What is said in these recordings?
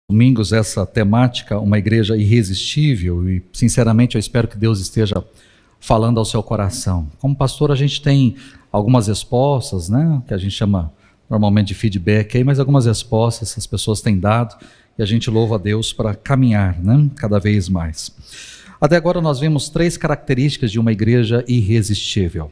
Domingos, essa temática, uma igreja irresistível, e sinceramente eu espero que Deus esteja falando ao seu coração. Como pastor, a gente tem algumas respostas, né, que a gente chama normalmente de feedback aí, mas algumas respostas as pessoas têm dado e a gente louva a Deus para caminhar, né, cada vez mais. Até agora nós vimos 3 características de uma igreja irresistível.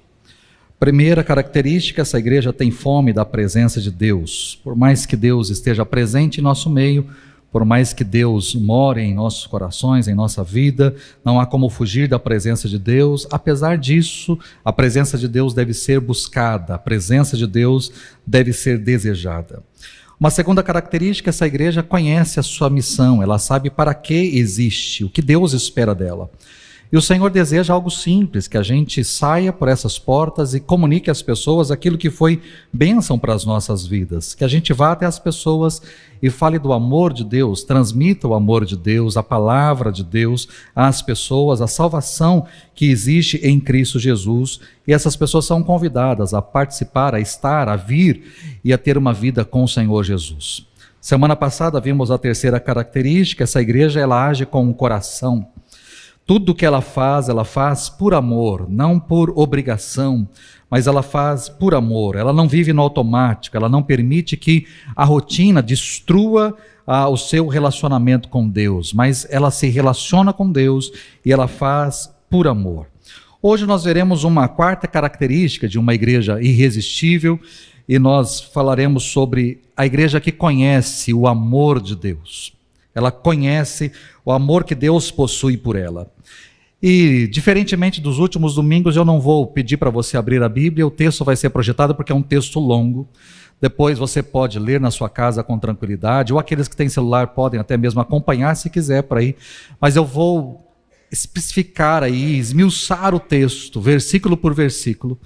Primeira característica, essa igreja tem fome da presença de Deus. Por mais que Deus esteja presente em nosso meio, por mais que Deus more em nossos corações, em nossa vida, não há como fugir da presença de Deus. Apesar disso, a presença de Deus deve ser buscada, a presença de Deus deve ser desejada. Uma segunda característica, essa igreja conhece a sua missão, ela sabe para que existe, o que Deus espera dela. E o Senhor deseja algo simples, que a gente saia por essas portas e comunique às pessoas aquilo que foi bênção para as nossas vidas. Que a gente vá até as pessoas e fale do amor de Deus, transmita o amor de Deus, a palavra de Deus às pessoas, a salvação que existe em Cristo Jesus. E essas pessoas são convidadas a participar, a estar, a vir e a ter uma vida com o Senhor Jesus. Semana passada vimos a terceira característica, essa igreja ela age com o coração. Tudo que ela faz por amor, não por obrigação, mas ela faz por amor. Ela não vive no automático, ela não permite que a rotina destrua o seu relacionamento com Deus, mas ela se relaciona com Deus e ela faz por amor. Hoje nós veremos uma quarta característica de uma igreja irresistível e nós falaremos sobre a igreja que conhece o amor de Deus. Ela conhece o amor que Deus possui por ela. E, diferentemente dos últimos domingos, eu não vou pedir para você abrir a Bíblia, o texto vai ser projetado porque é um texto longo. Depois você pode ler na sua casa com tranquilidade, ou aqueles que têm celular podem até mesmo acompanhar se quiser para aí. Mas eu vou especificar aí, esmiuçar o texto, versículo por versículo.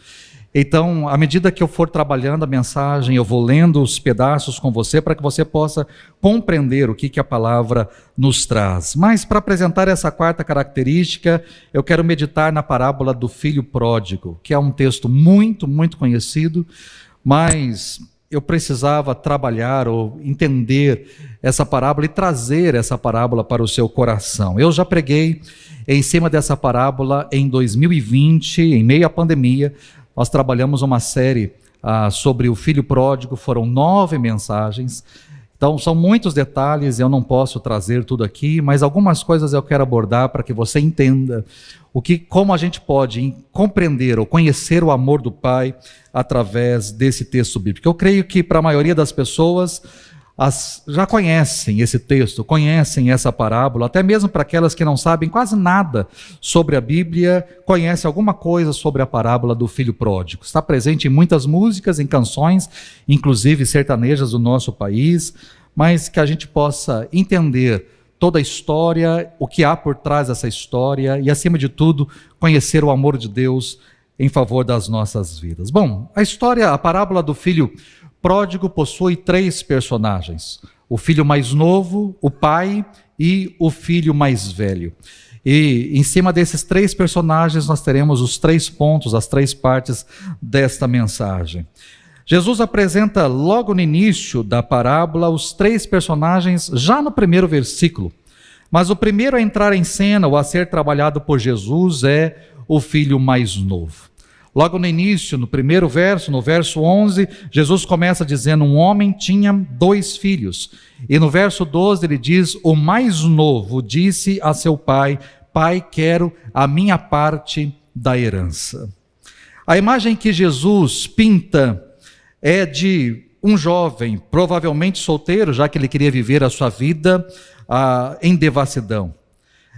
Então, à medida que eu for trabalhando a mensagem, eu vou lendo os pedaços com você para que você possa compreender o que a palavra nos traz. Mas para apresentar essa quarta característica, eu quero meditar na parábola do filho pródigo, que é um texto muito, muito conhecido, mas eu precisava trabalhar ou entender essa parábola e trazer essa parábola para o seu coração. Eu já preguei em cima dessa parábola em 2020, em meio à pandemia. Nós trabalhamos uma série sobre o filho pródigo, foram 9 mensagens, então são muitos detalhes, eu não posso trazer tudo aqui, mas algumas coisas eu quero abordar para que você entenda como a gente pode compreender ou conhecer o amor do Pai através desse texto bíblico. Eu creio que para a maioria das pessoas já conhecem esse texto, conhecem essa parábola, até mesmo para aquelas que não sabem quase nada sobre a Bíblia, conhecem alguma coisa sobre a parábola do filho pródigo. Está presente em muitas músicas, em canções, inclusive sertanejas do nosso país, mas que a gente possa entender toda a história, o que há por trás dessa história e, acima de tudo, conhecer o amor de Deus em favor das nossas vidas. Bom, a parábola do filho pródigo possui 3 personagens: o filho mais novo, o pai e o filho mais velho. E em cima desses 3 personagens nós teremos os 3 pontos, as 3 partes desta mensagem. Jesus apresenta logo no início da parábola os 3 personagens já no primeiro versículo. Mas o primeiro a entrar em cena ou a ser trabalhado por Jesus é o filho mais novo. Logo no início, no primeiro verso, no verso 11, Jesus começa dizendo: um homem tinha 2 filhos. E no verso 12 ele diz: o mais novo disse a seu pai: pai, quero a minha parte da herança. A imagem que Jesus pinta é de um jovem, provavelmente solteiro, já que ele queria viver a sua vida em devassidão.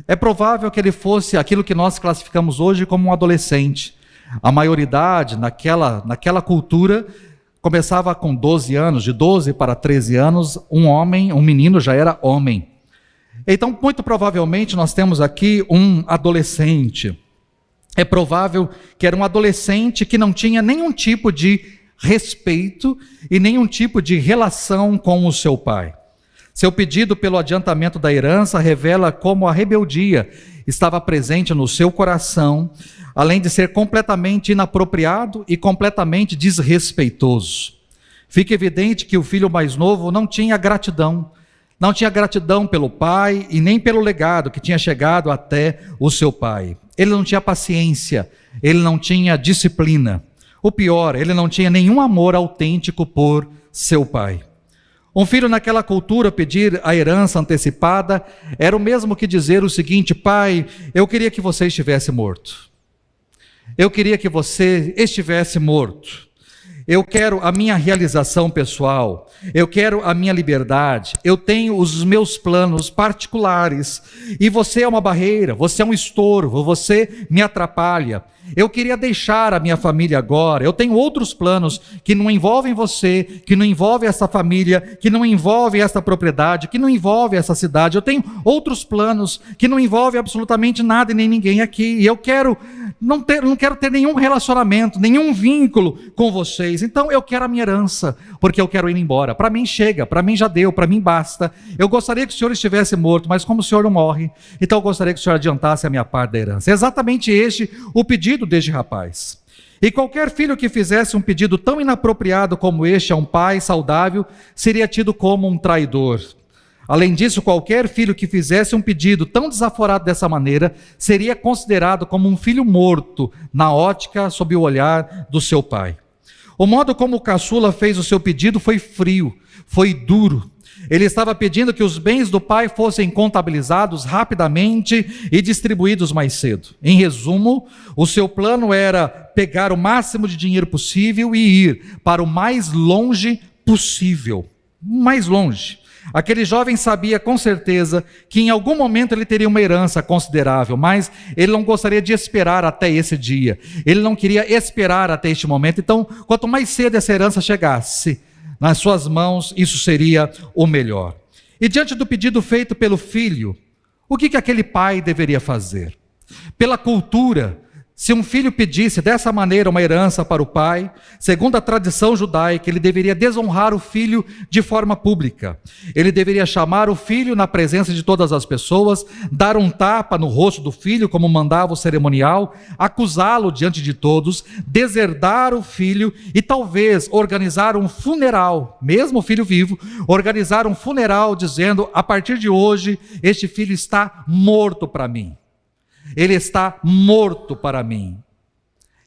É provável que ele fosse aquilo que nós classificamos hoje como um adolescente. A maioridade naquela cultura começava com 12 anos, de 12 para 13 anos, um menino já era homem. Então, muito provavelmente nós temos aqui um adolescente. É provável que era um adolescente que não tinha nenhum tipo de respeito e nenhum tipo de relação com o seu pai. Seu pedido pelo adiantamento da herança revela como a rebeldia estava presente no seu coração, além de ser completamente inapropriado e completamente desrespeitoso. Fica evidente que o filho mais novo não tinha gratidão pelo pai e nem pelo legado que tinha chegado até o seu pai. Ele não tinha paciência, ele não tinha disciplina. O pior, ele não tinha nenhum amor autêntico por seu pai. Um filho naquela cultura pedir a herança antecipada era o mesmo que dizer o seguinte: pai, eu queria que você estivesse morto. Eu queria que você estivesse morto. Eu quero a minha realização pessoal, eu quero a minha liberdade, eu tenho os meus planos particulares, e você é uma barreira, você é um estorvo, você me atrapalha. Eu queria deixar a minha família agora, eu tenho outros planos que não envolvem você, que não envolvem essa família, que não envolvem essa propriedade, que não envolvem essa cidade. Eu tenho outros planos que não envolvem absolutamente nada e nem ninguém aqui, e eu não quero ter nenhum relacionamento, nenhum vínculo com vocês. Então eu quero a minha herança, porque eu quero ir embora. Para mim chega, para mim já deu, para mim basta. Eu gostaria que o senhor estivesse morto, mas como o senhor não morre, então eu gostaria que o senhor adiantasse a minha parte da herança. É exatamente este o pedido deste rapaz. E qualquer filho que fizesse um pedido tão inapropriado como este a um pai saudável seria tido como um traidor. Além disso, qualquer filho que fizesse um pedido tão desaforado dessa maneira seria considerado como um filho morto na ótica sob o olhar do seu pai. O modo como o caçula fez o seu pedido foi frio, foi duro. Ele estava pedindo que os bens do pai fossem contabilizados rapidamente e distribuídos mais cedo. Em resumo, o seu plano era pegar o máximo de dinheiro possível e ir para o mais longe possível. Mais longe. Aquele jovem sabia com certeza que em algum momento ele teria uma herança considerável, mas ele não gostaria de esperar até esse dia. Ele não queria esperar até este momento. Então, quanto mais cedo essa herança chegasse nas suas mãos, isso seria o melhor. E diante do pedido feito pelo filho, o que aquele pai deveria fazer? Pela cultura, se um filho pedisse dessa maneira uma herança para o pai, segundo a tradição judaica, ele deveria desonrar o filho de forma pública. Ele deveria chamar o filho na presença de todas as pessoas, dar um tapa no rosto do filho, como mandava o cerimonial, acusá-lo diante de todos, deserdar o filho e talvez organizar um funeral, mesmo o filho vivo, organizar um funeral dizendo: a partir de hoje, este filho está morto para mim. Ele está morto para mim.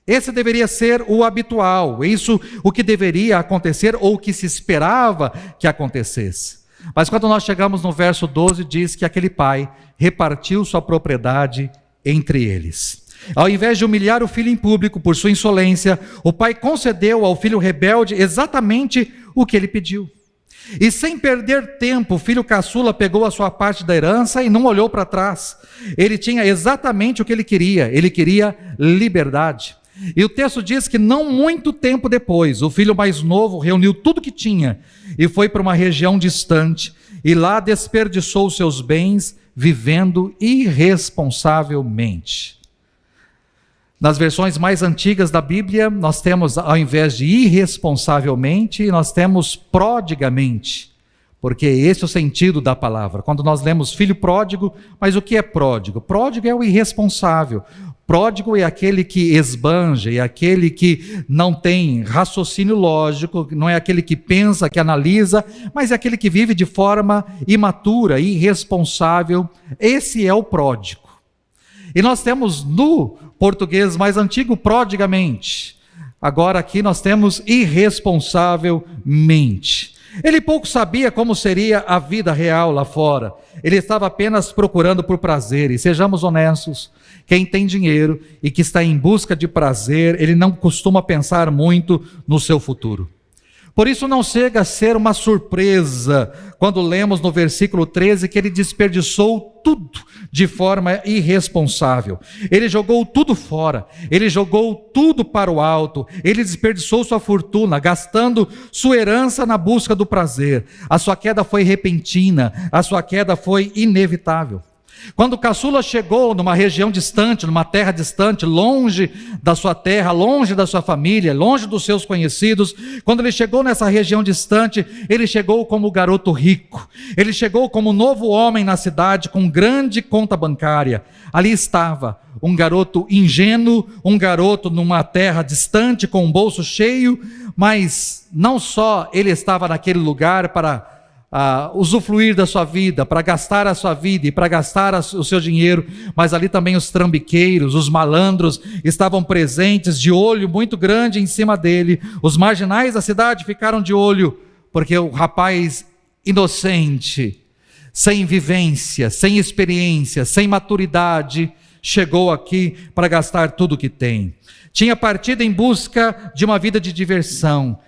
Esse deveria ser o habitual, isso o que deveria acontecer ou o que se esperava que acontecesse. Mas quando nós chegamos no verso 12, diz que aquele pai repartiu sua propriedade entre eles. Ao invés de humilhar o filho em público por sua insolência, o pai concedeu ao filho rebelde exatamente o que ele pediu. E sem perder tempo, o filho caçula pegou a sua parte da herança e não olhou para trás. Ele tinha exatamente o que ele queria liberdade. E o texto diz que não muito tempo depois, o filho mais novo reuniu tudo que tinha e foi para uma região distante, e lá desperdiçou seus bens vivendo irresponsavelmente. Nas versões mais antigas da Bíblia, nós temos, ao invés de irresponsavelmente, nós temos prodigamente, porque esse é o sentido da palavra. Quando nós lemos filho pródigo, mas o que é pródigo? Pródigo é o irresponsável. Pródigo é aquele que esbanja, é aquele que não tem raciocínio lógico, não é aquele que pensa, que analisa, mas é aquele que vive de forma imatura, irresponsável. Esse é o pródigo. E nós temos no português mais antigo, prodigamente. Agora aqui nós temos irresponsavelmente. Ele pouco sabia como seria a vida real lá fora. Ele estava apenas procurando por prazer. E sejamos honestos, quem tem dinheiro e que está em busca de prazer, ele não costuma pensar muito no seu futuro. Por isso não chega a ser uma surpresa quando lemos no versículo 13 que ele desperdiçou tudo de forma irresponsável. Ele jogou tudo fora, ele jogou tudo para o alto, ele desperdiçou sua fortuna, gastando sua herança na busca do prazer. A sua queda foi repentina, a sua queda foi inevitável. Quando o caçula chegou numa região distante, numa terra distante, longe da sua terra, longe da sua família, longe dos seus conhecidos, quando ele chegou nessa região distante, ele chegou como garoto rico, ele chegou como novo homem na cidade, com grande conta bancária. Ali estava um garoto ingênuo, um garoto numa terra distante, com um bolso cheio, mas não só ele estava naquele lugar para usufruir da sua vida, para gastar a sua vida e para gastar o seu dinheiro, mas ali também os trambiqueiros, os malandros estavam presentes, de olho muito grande em cima dele. Os marginais da cidade ficaram de olho, porque o rapaz inocente, sem vivência, sem experiência, sem maturidade, chegou aqui para gastar tudo o que tem. Tinha partido em busca de uma vida de diversão,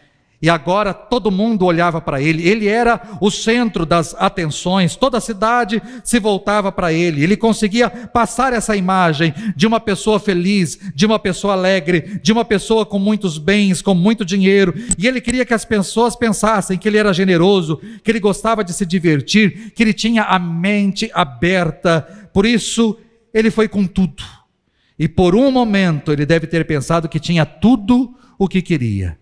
e agora todo mundo olhava para ele. Ele era o centro das atenções, toda a cidade se voltava para ele. Ele conseguia passar essa imagem de uma pessoa feliz, de uma pessoa alegre, de uma pessoa com muitos bens, com muito dinheiro, e ele queria que as pessoas pensassem que ele era generoso, que ele gostava de se divertir, que ele tinha a mente aberta. Por isso ele foi com tudo, e por um momento ele deve ter pensado que tinha tudo o que queria.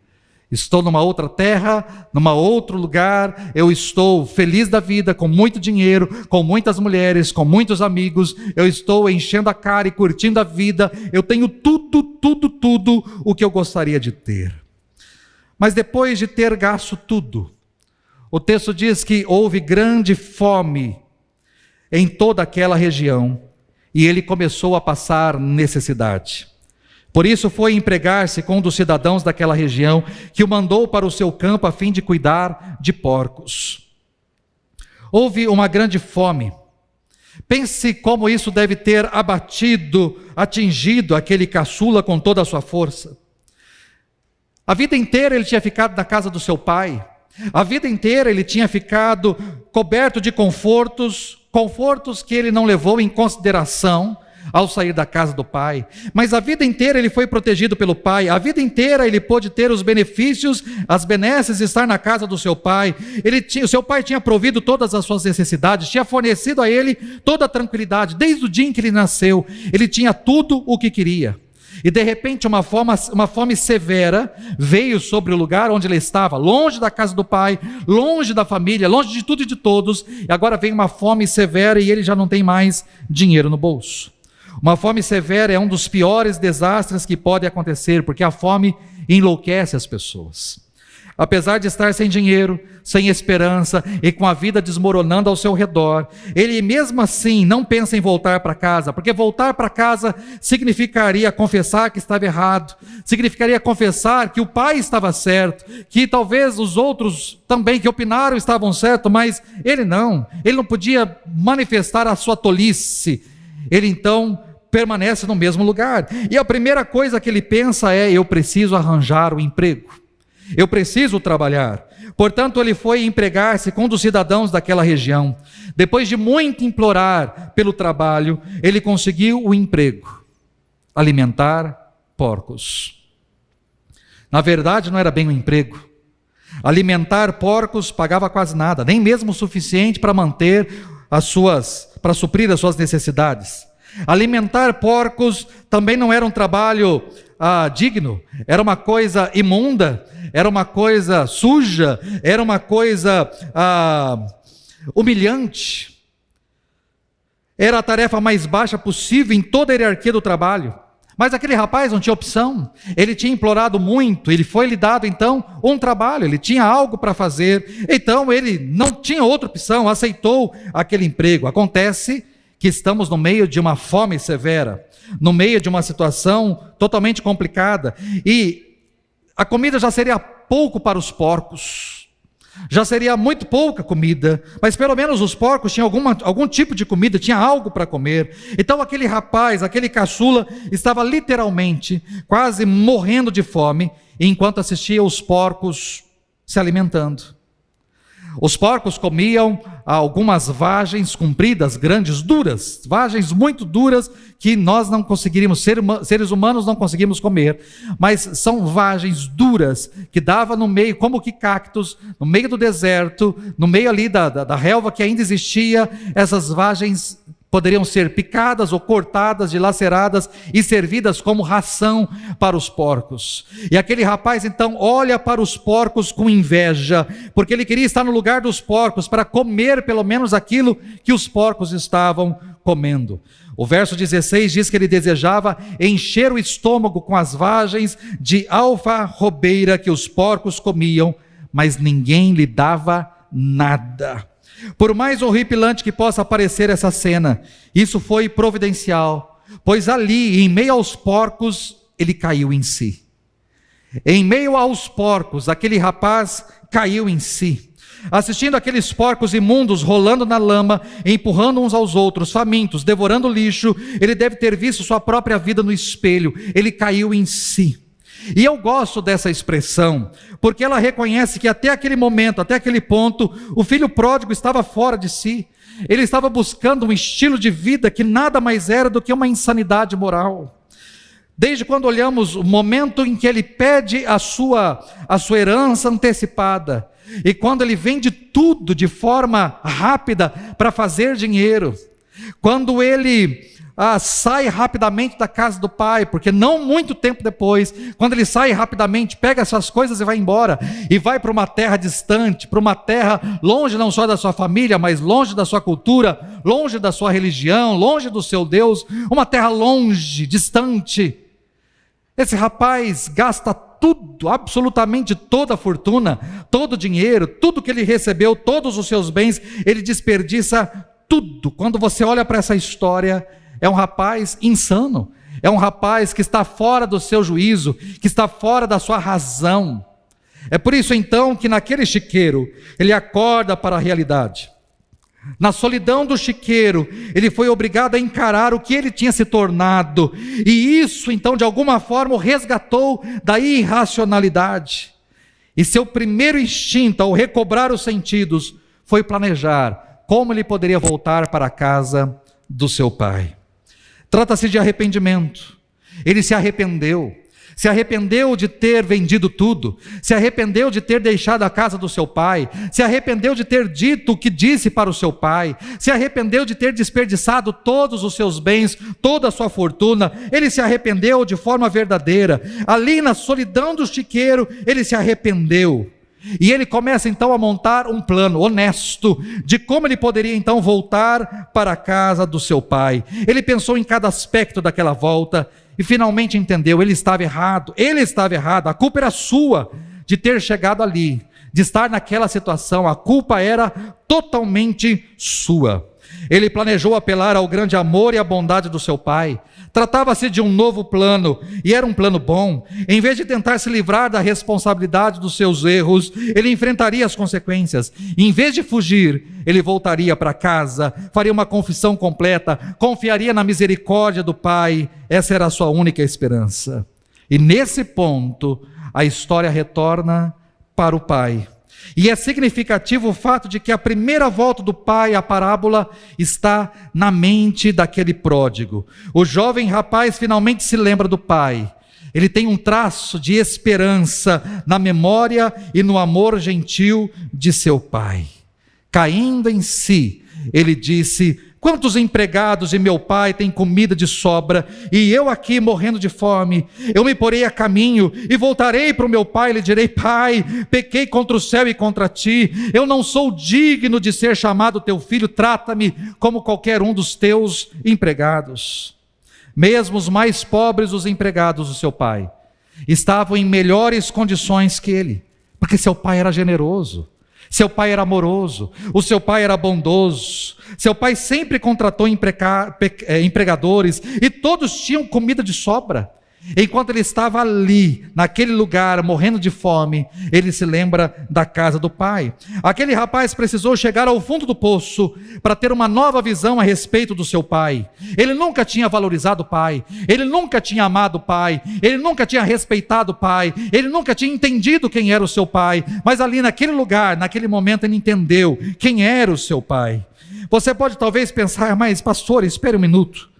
Estou numa outra terra, num outro lugar, eu estou feliz da vida, com muito dinheiro, com muitas mulheres, com muitos amigos, eu estou enchendo a cara e curtindo a vida, eu tenho tudo o que eu gostaria de ter. Mas depois de ter gasto tudo, o texto diz que houve grande fome em toda aquela região, e ele começou a passar necessidade. Por isso foi empregar-se com um dos cidadãos daquela região, que o mandou para o seu campo a fim de cuidar de porcos. Houve uma grande fome. Pense como isso deve ter atingido aquele caçula com toda a sua força. A vida inteira ele tinha ficado na casa do seu pai. A vida inteira ele tinha ficado coberto de confortos que ele não levou em consideração ao sair da casa do pai, mas a vida inteira ele foi protegido pelo pai, a vida inteira ele pôde ter os benefícios, as benesses de estar na casa do seu pai. O seu pai tinha provido todas as suas necessidades, tinha fornecido a ele toda a tranquilidade, desde o dia em que ele nasceu, ele tinha tudo o que queria. E de repente uma fome severa veio sobre o lugar onde ele estava, longe da casa do pai, longe da família, longe de tudo e de todos, e agora vem uma fome severa e ele já não tem mais dinheiro no bolso. Uma fome severa é um dos piores desastres que pode acontecer, porque a fome enlouquece as pessoas. Apesar de estar sem dinheiro, sem esperança e com a vida desmoronando ao seu redor, ele mesmo assim não pensa em voltar para casa, porque voltar para casa significaria confessar que estava errado, significaria confessar que o pai estava certo, que talvez os outros também que opinaram estavam certos, mas ele não podia manifestar a sua tolice. Ele então permanece no mesmo lugar, e a primeira coisa que ele pensa é: eu preciso arranjar um emprego, eu preciso trabalhar. Portanto, ele foi empregar-se com um dos cidadãos daquela região. Depois de muito implorar pelo trabalho, ele conseguiu o emprego: alimentar porcos. Na verdade, não era bem um emprego. Alimentar porcos pagava quase nada, nem mesmo o suficiente para para suprir as suas necessidades. Alimentar porcos também não era um trabalho digno, era uma coisa imunda, era uma coisa suja, era uma coisa humilhante. Era a tarefa mais baixa possível em toda a hierarquia do trabalho. Mas aquele rapaz não tinha opção, ele tinha implorado muito, ele foi lhe dado então um trabalho, ele tinha algo para fazer, então ele não tinha outra opção, aceitou aquele emprego. Acontece que estamos no meio de uma fome severa, no meio de uma situação totalmente complicada, e a comida já seria pouco para os porcos, já seria muito pouca comida, mas pelo menos os porcos tinham algum tipo de comida, tinha algo para comer. Então aquele rapaz, aquele caçula, estava literalmente quase morrendo de fome, enquanto assistia os porcos se alimentando. Os porcos comiam algumas vagens compridas, grandes, duras, vagens muito duras, que nós não conseguiríamos, seres humanos não conseguimos comer, mas são vagens duras, que dava no meio, como que cactos, no meio do deserto, no meio ali da relva que ainda existia, essas vagens Poderiam ser picadas ou cortadas, dilaceradas e servidas como ração para os porcos. E aquele rapaz então olha para os porcos com inveja, porque ele queria estar no lugar dos porcos para comer pelo menos aquilo que os porcos estavam comendo. O verso 16 diz que ele desejava encher o estômago com as vagens de alfarrobeira que os porcos comiam, mas ninguém lhe dava nada. Por mais horripilante que possa parecer essa cena, isso foi providencial, pois ali, em meio aos porcos, ele caiu em si. Em meio aos porcos, aquele rapaz caiu em si. Assistindo aqueles porcos imundos rolando na lama, empurrando uns aos outros, famintos, devorando lixo, ele deve ter visto sua própria vida no espelho. Ele caiu em si. E eu gosto dessa expressão, porque ela reconhece que até aquele momento, até aquele ponto, o filho pródigo estava fora de si. Ele estava buscando um estilo de vida que nada mais era do que uma insanidade moral. Desde quando olhamos o momento em que ele pede a sua herança antecipada, e quando ele vende tudo de forma rápida para fazer dinheiro, quando ele sai rapidamente da casa do pai, porque não muito tempo depois, quando ele sai rapidamente, pega essas coisas e vai embora, e vai para uma terra distante, para uma terra longe não só da sua família, mas longe da sua cultura, longe da sua religião, longe do seu Deus, uma terra longe, distante. Esse rapaz gasta tudo, absolutamente toda a fortuna, todo o dinheiro, tudo que ele recebeu, todos os seus bens, ele desperdiça tudo. Quando você olha para essa história, é um rapaz insano, é um rapaz que está fora do seu juízo, que está fora da sua razão. É por isso então que naquele chiqueiro, ele acorda para a realidade. Na solidão do chiqueiro, ele foi obrigado a encarar o que ele tinha se tornado, e isso então de alguma forma o resgatou da irracionalidade. E seu primeiro instinto ao recobrar os sentidos foi planejar como ele poderia voltar para a casa do seu pai. Trata-se de arrependimento. Ele se arrependeu de ter vendido tudo, se arrependeu de ter deixado a casa do seu pai, se arrependeu de ter dito o que disse para o seu pai, se arrependeu de ter desperdiçado todos os seus bens, toda a sua fortuna. Ele se arrependeu de forma verdadeira. Ali na solidão do chiqueiro, ele se arrependeu. E ele começa então a montar um plano honesto de como ele poderia então voltar para a casa do seu pai. Ele pensou em cada aspecto daquela volta e finalmente entendeu, ele estava errado, a culpa era sua de ter chegado ali, de estar naquela situação, a culpa era totalmente sua. Ele planejou apelar ao grande amor e à bondade do seu pai. Tratava-se de um novo plano, e era um plano bom. Em vez de tentar se livrar da responsabilidade dos seus erros, ele enfrentaria as consequências. Em vez de fugir, ele voltaria para casa, faria uma confissão completa, confiaria na misericórdia do pai. Essa era a sua única esperança. E nesse ponto, a história retorna para o pai. E é significativo o fato de que a primeira volta do pai, a parábola, está na mente daquele pródigo. O jovem rapaz finalmente se lembra do pai. Ele tem um traço de esperança na memória e no amor gentil de seu pai. Caindo em si, ele disse: quantos empregados de meu pai têm comida de sobra, e eu aqui morrendo de fome? Eu me porei a caminho e voltarei para o meu pai e lhe direi: pai, pequei contra o céu e contra ti, eu não sou digno de ser chamado teu filho, trata-me como qualquer um dos teus empregados. Mesmo os mais pobres dos empregados do seu pai estavam em melhores condições que ele, porque seu pai era generoso. Seu pai era amoroso, o seu pai era bondoso, seu pai sempre contratou empregadores e todos tinham comida de sobra. Enquanto ele estava ali, naquele lugar, morrendo de fome, ele se lembra da casa do pai. Aquele rapaz precisou chegar ao fundo do poço para ter uma nova visão a respeito do seu pai. Ele nunca tinha valorizado o pai, ele nunca tinha amado o pai, ele nunca tinha respeitado o pai, ele nunca tinha entendido quem era o seu pai, mas ali naquele lugar, naquele momento, ele entendeu quem era o seu pai. Você pode talvez pensar: mas pastor, espere um minuto.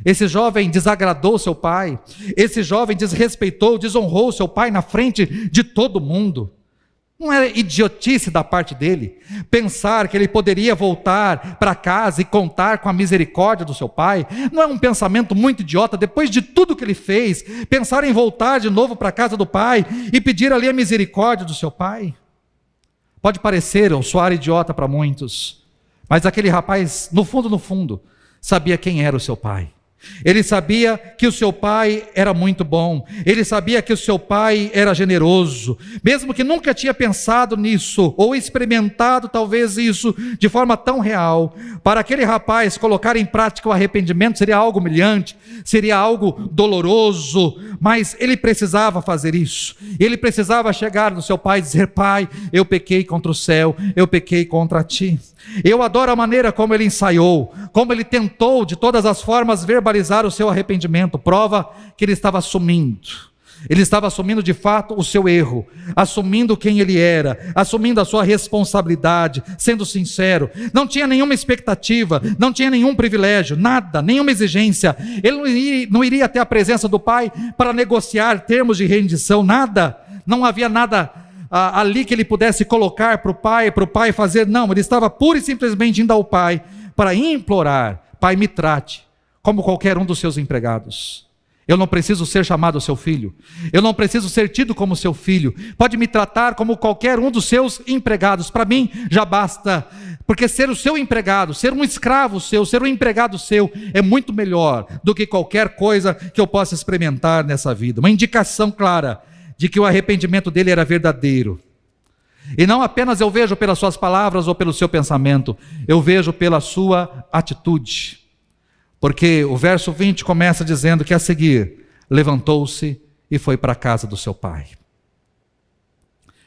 Esse jovem desagradou seu pai, esse jovem desrespeitou, desonrou seu pai na frente de todo mundo. Não era idiotice da parte dele pensar que ele poderia voltar para casa e contar com a misericórdia do seu pai? Não é um pensamento muito idiota, depois de tudo que ele fez, pensar em voltar de novo para a casa do pai e pedir ali a misericórdia do seu pai? Pode parecer ou soar idiota para muitos, mas aquele rapaz, no fundo, sabia quem era o seu pai. Ele sabia que o seu pai era muito bom, ele sabia que o seu pai era generoso, mesmo que nunca tinha pensado nisso, ou experimentado talvez isso de forma tão real. Para aquele rapaz colocar em prática o arrependimento seria algo humilhante, seria algo doloroso, mas ele precisava fazer isso. Ele precisava chegar no seu pai e dizer: pai, eu pequei contra o céu, eu pequei contra ti. Eu adoro a maneira como ele ensaiou, como ele tentou de todas as formas verbalizar o seu arrependimento, prova que ele estava assumindo de fato o seu erro, assumindo quem ele era, assumindo a sua responsabilidade, sendo sincero. Não tinha nenhuma expectativa, não tinha nenhum privilégio, nada, nenhuma exigência. Ele não iria até a presença do pai para negociar termos de rendição, nada, não havia nada ali que ele pudesse colocar para o pai fazer. Não, ele estava pura e simplesmente indo ao pai para implorar: pai, me trate como qualquer um dos seus empregados. Eu não preciso ser chamado seu filho, eu não preciso ser tido como seu filho, pode me tratar como qualquer um dos seus empregados, para mim já basta, porque ser o seu empregado, ser um escravo seu, ser um empregado seu, é muito melhor do que qualquer coisa que eu possa experimentar nessa vida. Uma indicação clara de que o arrependimento dele era verdadeiro. E não apenas eu vejo pelas suas palavras ou pelo seu pensamento, eu vejo pela sua atitude. Porque o verso 20 começa dizendo que a seguir, levantou-se e foi para a casa do seu pai.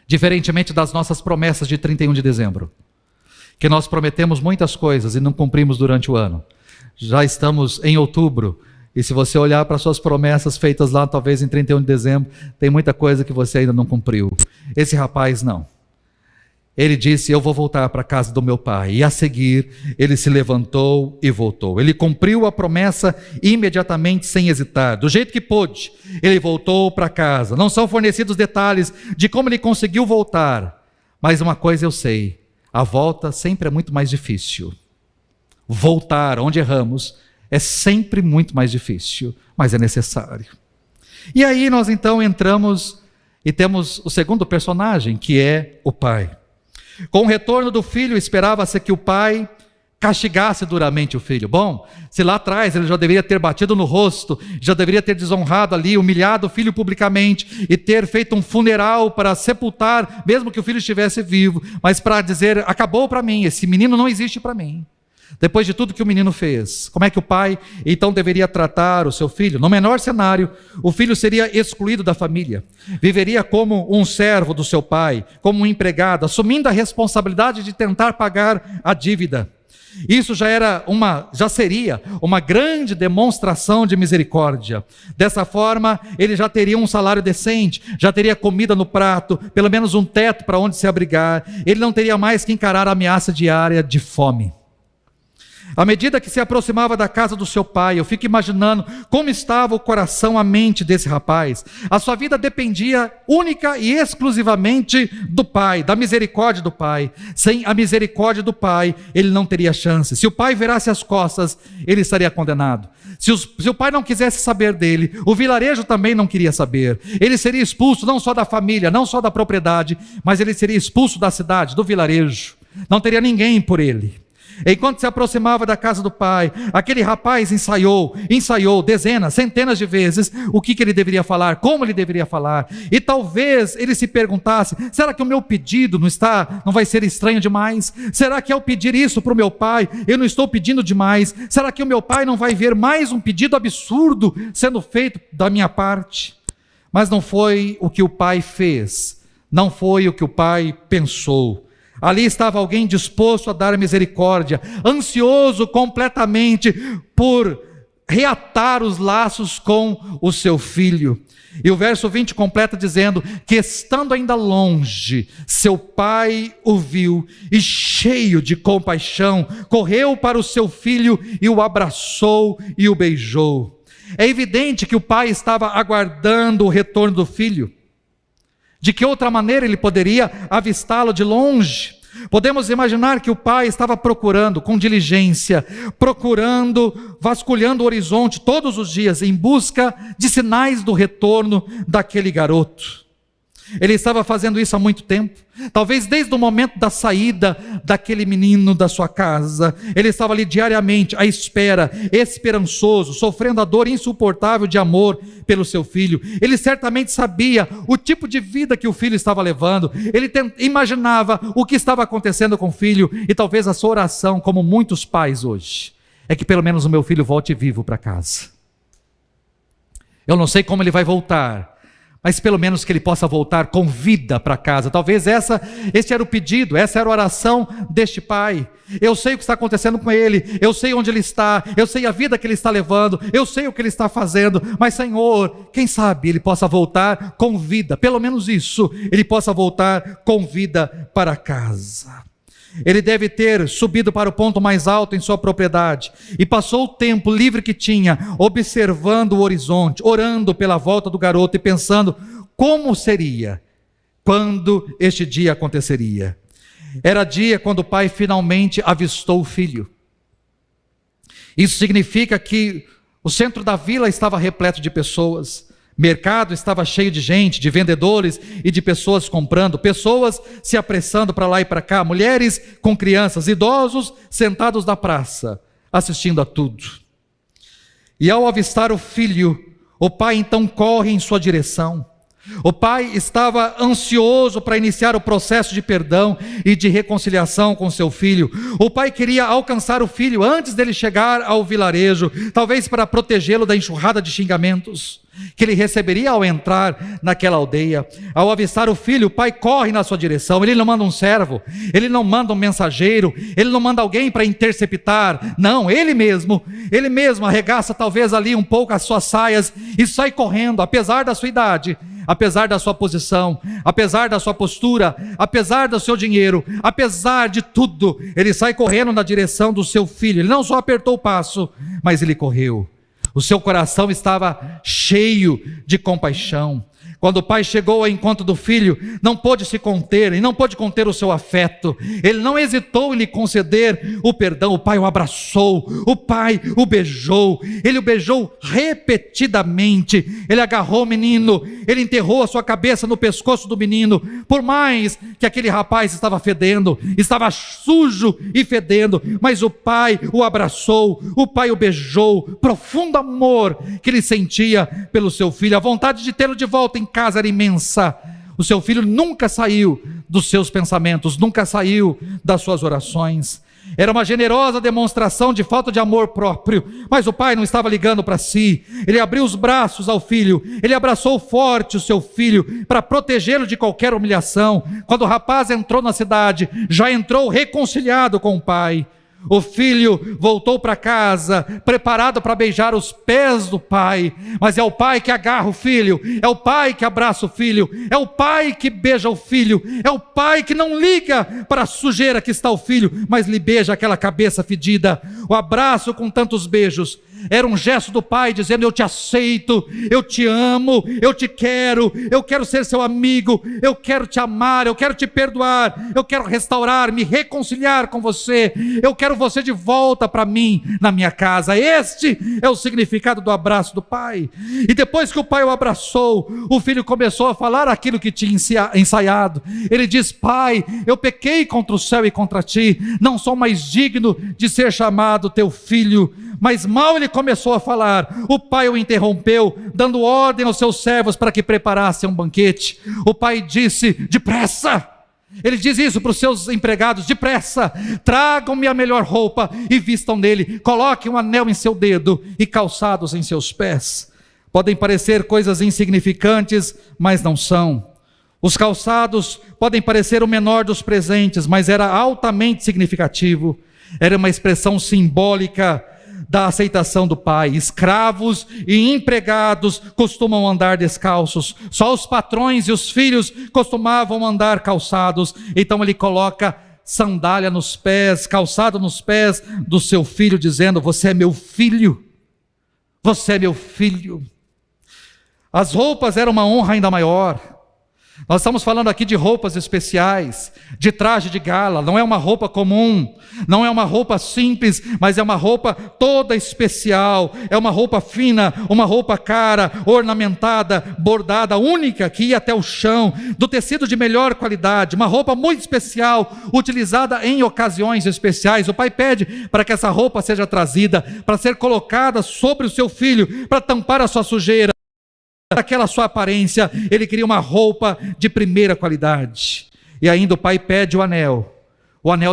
Diferentemente das nossas promessas de 31 de dezembro, que nós prometemos muitas coisas e não cumprimos durante o ano. Já estamos em outubro, e se você olhar para suas promessas feitas lá, talvez em 31 de dezembro, tem muita coisa que você ainda não cumpriu. Esse rapaz não. Ele disse: eu vou voltar para a casa do meu pai. E a seguir, ele se levantou e voltou. Ele cumpriu a promessa imediatamente, sem hesitar. Do jeito que pôde, ele voltou para casa. Não são fornecidos detalhes de como ele conseguiu voltar. Mas uma coisa eu sei: a volta sempre é muito mais difícil. Voltar onde erramos é sempre muito mais difícil, mas é necessário. E aí nós então entramos e temos o segundo personagem, que é o pai. Com o retorno do filho, esperava-se que o pai castigasse duramente o filho. Bom, se lá atrás ele já deveria ter batido no rosto, já deveria ter desonrado ali, humilhado o filho publicamente e ter feito um funeral para sepultar, mesmo que o filho estivesse vivo, mas para dizer: acabou para mim, esse menino não existe para mim. Depois de tudo que o menino fez, como é que o pai então deveria tratar o seu filho? No menor cenário, o filho seria excluído da família, viveria como um servo do seu pai, como um empregado, assumindo a responsabilidade de tentar pagar a dívida. Isso já seria uma grande demonstração de misericórdia. Dessa forma, ele já teria um salário decente, já teria comida no prato, pelo menos um teto para onde se abrigar. Ele não teria mais que encarar a ameaça diária de fome. À medida que se aproximava da casa do seu pai, eu fico imaginando como estava o coração, a mente desse rapaz. A sua vida dependia única e exclusivamente do pai, da misericórdia do pai. Sem a misericórdia do pai, ele não teria chance. Se o pai virasse as costas, ele estaria condenado. Se o pai não quisesse saber dele, o vilarejo também não queria saber. Ele seria expulso não só da família, não só da propriedade, mas ele seria expulso da cidade, do vilarejo. Não teria ninguém por ele. Enquanto se aproximava da casa do pai, aquele rapaz ensaiou dezenas, centenas de vezes o que ele deveria falar, como ele deveria falar. E talvez ele se perguntasse: será que o meu pedido não vai ser estranho demais? Será que ao pedir isso para o meu pai, eu não estou pedindo demais? Será que o meu pai não vai ver mais um pedido absurdo sendo feito da minha parte? Mas não foi o que o pai fez, não foi o que o pai pensou. Ali estava alguém disposto a dar misericórdia, ansioso completamente por reatar os laços com o seu filho. E o verso 20 completa dizendo que, estando ainda longe, seu pai o viu e, cheio de compaixão, correu para o seu filho e o abraçou e o beijou. É evidente que o pai estava aguardando o retorno do filho. De que outra maneira ele poderia avistá-lo de longe? Podemos imaginar que o pai estava procurando com diligência, vasculhando o horizonte todos os dias em busca de sinais do retorno daquele garoto. Ele estava fazendo isso há muito tempo, talvez desde o momento da saída daquele menino da sua casa. Ele estava ali diariamente à espera, esperançoso, sofrendo a dor insuportável de amor pelo seu filho. Ele certamente sabia o tipo de vida que o filho estava levando. Ele imaginava o que estava acontecendo com o filho, e talvez a sua oração, como muitos pais hoje, é que pelo menos o meu filho volte vivo para casa. Eu não sei como ele vai voltar, mas pelo menos que ele possa voltar com vida para casa. Talvez esse era o pedido, essa era a oração deste pai. Eu sei o que está acontecendo com ele, eu sei onde ele está, eu sei a vida que ele está levando, eu sei o que ele está fazendo, mas Senhor, quem sabe ele possa voltar com vida, pelo menos isso, ele possa voltar com vida para casa. Ele deve ter subido para o ponto mais alto em sua propriedade e passou o tempo livre que tinha observando o horizonte, orando pela volta do garoto e pensando como seria quando este dia aconteceria. Era dia quando o pai finalmente avistou o filho. Isso significa que o centro da vila estava repleto de pessoas. Mercado estava cheio de gente, de vendedores e de pessoas comprando, pessoas se apressando para lá e para cá, mulheres com crianças, idosos sentados na praça, assistindo a tudo. E ao avistar o filho, o pai então corre em sua direção. O pai estava ansioso para iniciar o processo de perdão e de reconciliação com seu filho. O pai queria alcançar o filho antes dele chegar ao vilarejo, talvez para protegê-lo da enxurrada de xingamentos que ele receberia ao entrar naquela aldeia. Ao avistar o filho, o pai corre na sua direção. Ele não manda um servo, ele não manda um mensageiro, ele não manda alguém para interceptar. Não, ele mesmo arregaça talvez ali um pouco as suas saias e sai correndo, apesar da sua idade, apesar da sua posição, apesar da sua postura, apesar do seu dinheiro, apesar de tudo, ele sai correndo na direção do seu filho. Ele não só apertou o passo, mas ele correu. O seu coração estava cheio de compaixão. Quando o pai chegou ao encontro do filho, não pôde se conter, e não pôde conter o seu afeto. Ele não hesitou em lhe conceder o perdão. O pai o abraçou, o pai o beijou, ele o beijou repetidamente. Ele agarrou o menino, ele enterrou a sua cabeça no pescoço do menino, por mais que aquele rapaz estava fedendo, estava sujo e fedendo, mas o pai o abraçou, o pai o beijou. Profundo amor que ele sentia pelo seu filho, a vontade de tê-lo de volta em casa era imensa. O seu filho nunca saiu dos seus pensamentos, nunca saiu das suas orações. Era uma generosa demonstração de falta de amor próprio, mas o pai não estava ligando para si. Ele abriu os braços ao filho, ele abraçou forte o seu filho para protegê-lo de qualquer humilhação. Quando o rapaz entrou na cidade, já entrou reconciliado com o pai. O filho voltou para casa, preparado para beijar os pés do pai, mas é o pai que agarra o filho, é o pai que abraça o filho, é o pai que beija o filho, é o pai que não liga para a sujeira que está o filho, mas lhe beija aquela cabeça fedida. O abraço com tantos beijos era um gesto do pai dizendo: eu te aceito, eu te amo, eu quero ser seu amigo, eu quero te amar, eu quero te perdoar, eu quero restaurar, me reconciliar com você, eu quero você de volta para mim, na minha casa. Este é o significado do abraço do pai. E depois que o pai o abraçou, o filho começou a falar aquilo que tinha ensaiado. Ele diz: pai, eu pequei contra o céu e contra ti, não sou mais digno de ser chamado teu filho. Mas mal ele começou a falar, o pai o interrompeu, dando ordem aos seus servos para que preparassem um banquete. O pai disse: depressa! Ele diz isso para os seus empregados: depressa, tragam-me a melhor roupa e vistam nele, coloquem um anel em seu dedo e calçados em seus pés. Podem parecer coisas insignificantes, mas não são. Os calçados podem parecer o menor dos presentes, mas era altamente significativo. Era uma expressão simbólica da aceitação do pai. Escravos e empregados costumam andar descalços, só os patrões e os filhos costumavam andar calçados. Então ele coloca sandália nos pés, calçado nos pés do seu filho, dizendo: você é meu filho, você é meu filho. As roupas eram uma honra ainda maior. Nós estamos falando aqui de roupas especiais, de traje de gala. Não é uma roupa comum, não é uma roupa simples, mas é uma roupa toda especial. É uma roupa fina, uma roupa cara, ornamentada, bordada, única, que ia até o chão, do tecido de melhor qualidade, uma roupa muito especial, utilizada em ocasiões especiais. O pai pede para que essa roupa seja trazida, para ser colocada sobre o seu filho, para tampar a sua sujeira, aquela sua aparência. Ele queria uma roupa de primeira qualidade. E ainda o pai pede o anel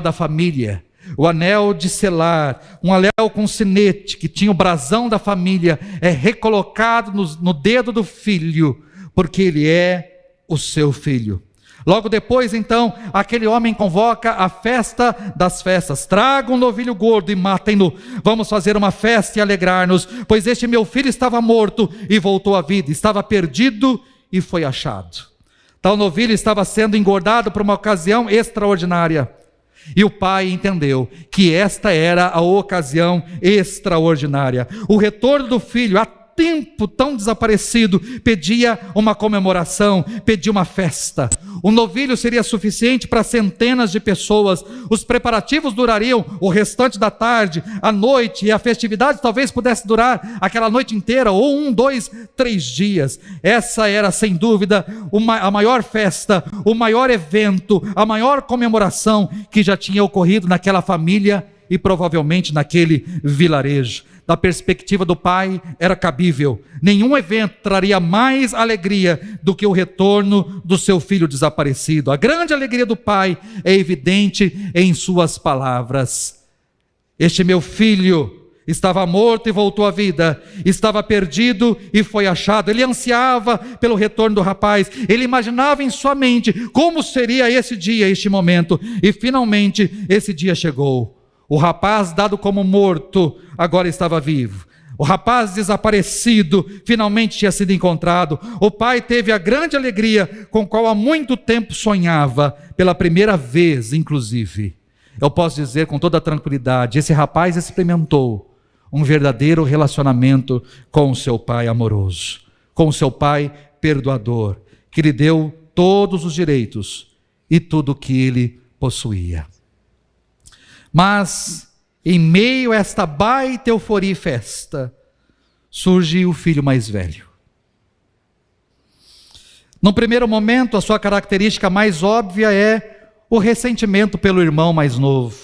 da família, o anel de selar, um anel com sinete, que tinha o brasão da família, é recolocado no dedo do filho, porque ele é o seu filho. Logo depois, então, aquele homem convoca a festa das festas. Tragam um novilho gordo e matem-no. Vamos fazer uma festa e alegrar-nos, pois este meu filho estava morto e voltou à vida, estava perdido e foi achado. Tal novilho estava sendo engordado para uma ocasião extraordinária. E o pai entendeu que esta era a ocasião extraordinária. O retorno do filho, há tempo tão desaparecido, pedia uma comemoração, pedia uma festa. O novilho seria suficiente para centenas de pessoas. Os preparativos durariam o restante da tarde, a noite, e a festividade talvez pudesse durar aquela noite inteira, ou 1, 2, 3 dias. Essa era, sem dúvida, a maior festa, o maior evento, a maior comemoração que já tinha ocorrido naquela família e provavelmente naquele vilarejo. Da perspectiva do pai, era cabível. Nenhum evento traria mais alegria do que o retorno do seu filho desaparecido. A grande alegria do pai é evidente em suas palavras. Este meu filho estava morto e voltou à vida, estava perdido e foi achado. Ele ansiava pelo retorno do rapaz, ele imaginava em sua mente como seria esse dia, este momento, e finalmente esse dia chegou. O rapaz dado como morto agora estava vivo. O rapaz desaparecido finalmente tinha sido encontrado. O pai teve a grande alegria com a qual há muito tempo sonhava, pela primeira vez, inclusive. Eu posso dizer com toda tranquilidade, esse rapaz experimentou um verdadeiro relacionamento com o seu pai amoroso, com o seu pai perdoador, que lhe deu todos os direitos e tudo o que ele possuía. Mas, em meio a esta baita euforia e festa, surge o filho mais velho. No primeiro momento, a sua característica mais óbvia é o ressentimento pelo irmão mais novo.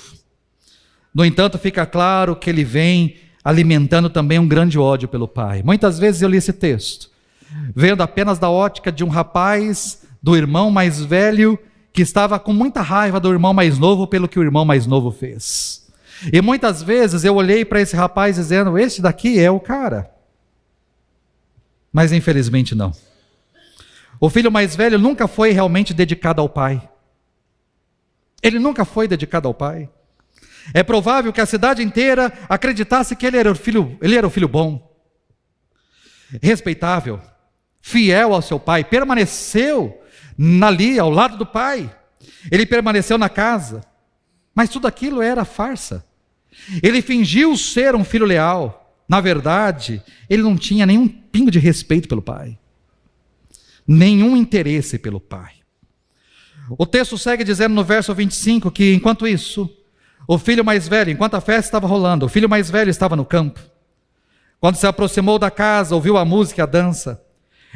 No entanto, fica claro que ele vem alimentando também um grande ódio pelo pai. Muitas vezes eu li esse texto, vendo apenas da ótica de um rapaz, do irmão mais velho, que estava com muita raiva do irmão mais novo pelo que o irmão mais novo fez. E muitas vezes eu olhei para esse rapaz dizendo, esse daqui é o cara. Mas infelizmente não. O filho mais velho nunca foi realmente dedicado ao pai. Ele nunca foi dedicado ao pai. É provável que a cidade inteira acreditasse que ele era o filho bom, respeitável, fiel ao seu pai, permaneceu ali ao lado do pai, ele permaneceu na casa, mas tudo aquilo era farsa. Ele fingiu ser um filho leal, na verdade, ele não tinha nenhum pingo de respeito pelo pai, nenhum interesse pelo pai. O texto segue dizendo no verso 25 que enquanto isso, o filho mais velho, enquanto a festa estava rolando, o filho mais velho estava no campo. Quando se aproximou da casa, ouviu a música e a dança.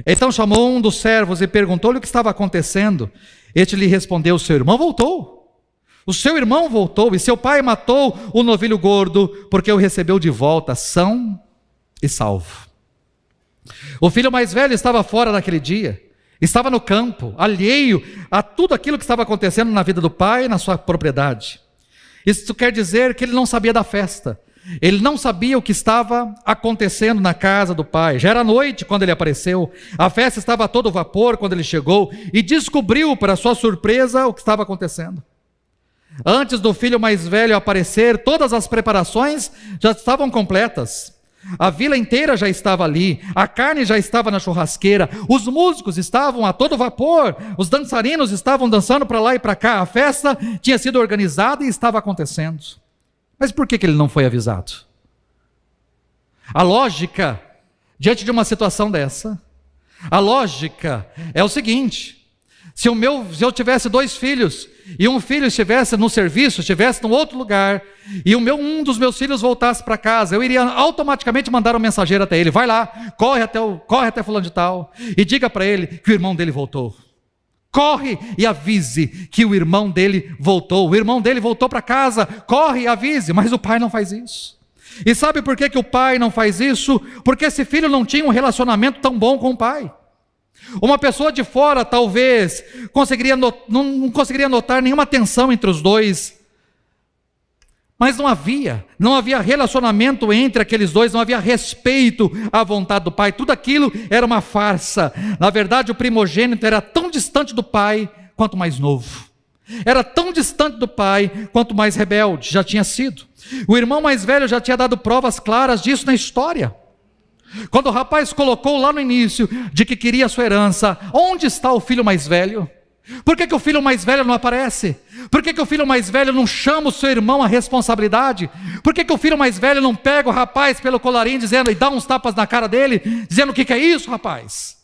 Então chamou um dos servos e perguntou-lhe o que estava acontecendo. Este lhe respondeu, seu irmão voltou. O seu irmão voltou e seu pai matou o novilho gordo, porque o recebeu de volta, são e salvo. O filho mais velho estava fora naquele dia, estava no campo, alheio a tudo aquilo que estava acontecendo na vida do pai e na sua propriedade. Isso quer dizer que ele não sabia da festa. Ele não sabia o que estava acontecendo na casa do pai. Já era noite quando ele apareceu. A festa estava a todo vapor quando ele chegou e descobriu, para sua surpresa, o que estava acontecendo. Antes do filho mais velho aparecer, todas as preparações já estavam completas. A vila inteira já estava ali, a carne já estava na churrasqueira, os músicos estavam a todo vapor, os dançarinos estavam dançando para lá e para cá, a festa tinha sido organizada e estava acontecendo. Mas por que ele não foi avisado? A lógica, diante de uma situação dessa, a lógica é o seguinte: Se eu tivesse 2 filhos, e um filho estivesse no serviço, estivesse em outro lugar, e um dos meus filhos voltasse para casa, eu iria automaticamente mandar um mensageiro até ele: vai lá, corre até fulano de tal, e diga para ele que o irmão dele voltou. Corre e avise que o irmão dele voltou. O irmão dele voltou para casa, corre e avise. Mas o pai não faz isso. E sabe por que o pai não faz isso? Porque esse filho não tinha um relacionamento tão bom com o pai. Uma pessoa de fora talvez não conseguiria notar nenhuma tensão entre os dois, mas não havia relacionamento entre aqueles dois, não havia respeito à vontade do pai. Tudo aquilo era uma farsa. Na verdade, o primogênito era tão distante do pai quanto mais novo, era tão distante do pai quanto mais rebelde já tinha sido. O irmão mais velho já tinha dado provas claras disso na história. Quando o rapaz colocou lá no início de que queria a sua herança, onde está o filho mais velho? Por que o filho mais velho não aparece? Por que o filho mais velho não chama o seu irmão à responsabilidade? Por que o filho mais velho não pega o rapaz pelo colarinho e dá uns tapas na cara dele, dizendo: o que é isso, rapaz?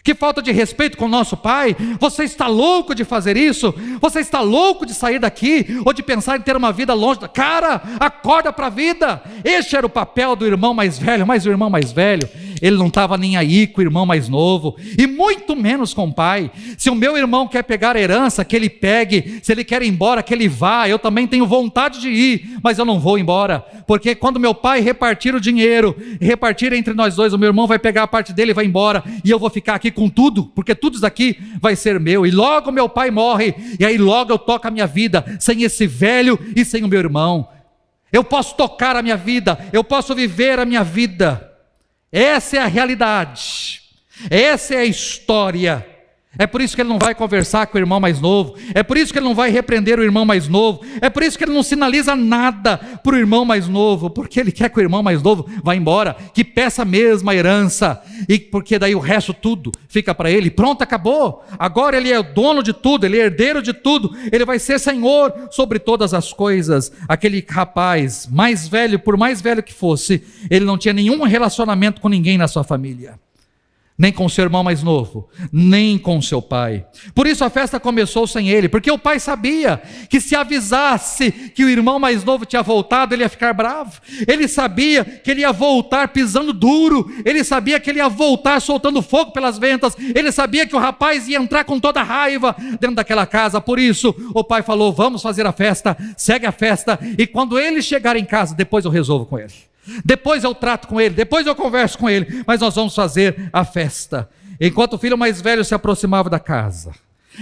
Que falta de respeito com o nosso pai. Você está louco de fazer isso? Você está louco de sair daqui? Ou de pensar em ter uma vida longe da... Cara, acorda para a vida. Este era o papel do irmão mais velho. Mas o irmão mais velho, ele não estava nem aí com o irmão mais novo, e muito menos com o pai. Se o meu irmão quer pegar a herança, que ele pegue. Se ele quer ir embora, que ele vá. Eu também tenho vontade de ir, mas eu não vou embora, porque quando meu pai repartir o dinheiro, repartir entre nós dois, o meu irmão vai pegar a parte dele e vai embora, e eu vou ficar aqui com tudo, porque tudo isso aqui vai ser meu. E logo meu pai morre, e aí logo eu toco a minha vida sem esse velho e sem o meu irmão. Eu posso tocar a minha vida, eu posso viver a minha vida. Essa é a realidade, essa é a história. É por isso que ele não vai conversar com o irmão mais novo, é por isso que ele não vai repreender o irmão mais novo, é por isso que ele não sinaliza nada para o irmão mais novo, porque ele quer que o irmão mais novo vá embora, que peça a mesma herança, e porque daí o resto tudo fica para ele. Pronto, acabou. Agora ele é dono de tudo, ele é herdeiro de tudo, ele vai ser senhor sobre todas as coisas. Aquele rapaz mais velho, por mais velho que fosse, ele não tinha nenhum relacionamento com ninguém na sua família, nem com o seu irmão mais novo, nem com o seu pai. Por isso a festa começou sem ele, porque o pai sabia que se avisasse que o irmão mais novo tinha voltado, ele ia ficar bravo. Ele sabia que ele ia voltar pisando duro, ele sabia que ele ia voltar soltando fogo pelas ventas, ele sabia que o rapaz ia entrar com toda a raiva dentro daquela casa. Por isso o pai falou: vamos fazer a festa, segue a festa, e quando ele chegar em casa, depois eu resolvo com ele. Depois eu trato com ele, depois eu converso com ele, mas nós vamos fazer a festa. Enquanto o filho mais velho se aproximava da casa,